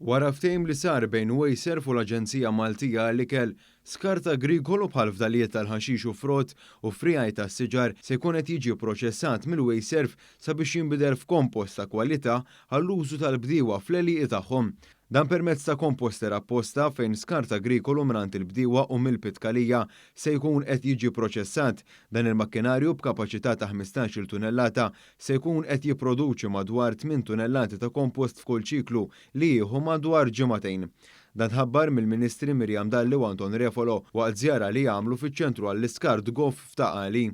Wara ftehim li sar bejn Wayserf u l-Aġenzija Maltija għall-Ikel, skart agrikolu bħal fdalijiet tal-ħaxix u frott u frijaj tas-siġar se jkun qed jiġi pproċessat mill-Wayserf sabiex jinbidel f'kompost ta' kwalità għall-użu tal-bdiewa fl-għelieq tagħhom. Dan permezz ta' komposter apposta fejn skart agrikolu mingħand il-bdiewa u mill-pitkalija se jkun qed jiġi proċessat. Dan il-makkinarju b'kapaċità ta' 15-il tunellata se jkun qed jipproduċi madwar 8 tunellati ta' kompost f'kull ċiklu li jieħu madwar ġimagħtejn. Dan ħabbar mill-Ministri Mirjam Dalli u Anton Refolo waqt żjara li jagħmlu fiċ-ċentru għall-iskart Goff f'Taqali.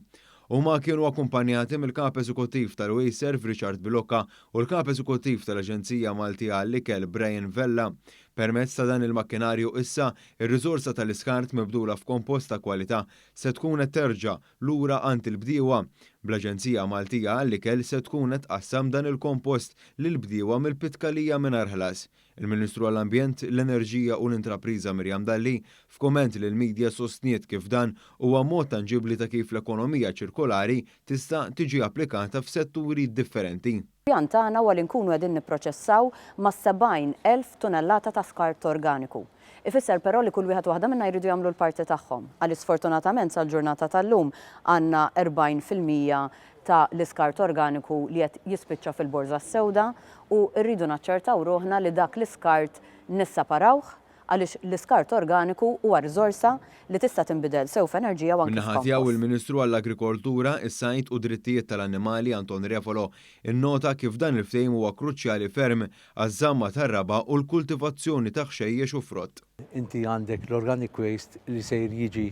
Huma kienu akkumpanjati mill-Kap Eżekuttiv tal-Wayserf Richard Bilocca u l-Kap Eżekuttiv tal-Aġenzija Maltija għall-Ikel Brian Vella. Permezz ta' dan il-makkinarju issa, ir-riżorsa tal-iskart mibdula f'kompost ta' kwalità se tkun qed terġa' lura għand il-bdiewa. Bl-Aġenzija Maltija għall-Ikel se tkun qed tqassam dan il-kompost lill-bdiewa mill-pitkalija mingħajr ħlas. Il-Ministru għall-Ambjent, l-Enerġija u l-Intrapriża Mirjam Dalli f'kumment lill-midja sostniet kif dan huwa mod tanġibbli ta' kif l-ekonomija ċirkolari tista' tiġi applikata f'setturi differenti. Pjan tagħna huwa li nkunu qegħdin nipproċessaw ma' 70,000 tunellata ta' skart organiku. Ifisser però li kull wieħed waħda minnha jridu jagħmlu l-parti tagħhom. Għaliex sfortunatament sal-ġurnata tal-lum għandna 40% ta' l-iskart organiku li qed jispiċċa fil-Borża Sewda u rridu naċċertaw ruħna li dak l-iskart nisseparawh għaliex l-iskart organiku huwa riżorsa li tista' tinbidel sew f'enerġija u anke Min-naħa tiegħu il-Ministru għall-Agrikoltura, is-Sajt u Drittijiet tal-Annimali Anton Refolo innota kif dan il-ftehim huwa kruċjali ferm għaż-żamma tar-raba u l-kultivazzjoni ta' xejjex u frott. Inti għandek l-organic waste li sejr jiġi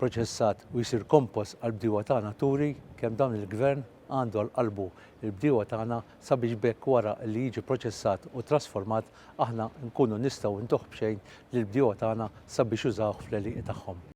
proċessat u jsir kompost għall-bdiewa tagħna turi kemm dan il-Gvern għandu għal-qalbu il-bdiewa tagħna sabiex bekk wara li jiġi proċessat u trasformat aħna nkunu nistgħu ntuħ b'xejn lill-bdiewa tagħna sabiex jużawh fl-għelieq tagħhom.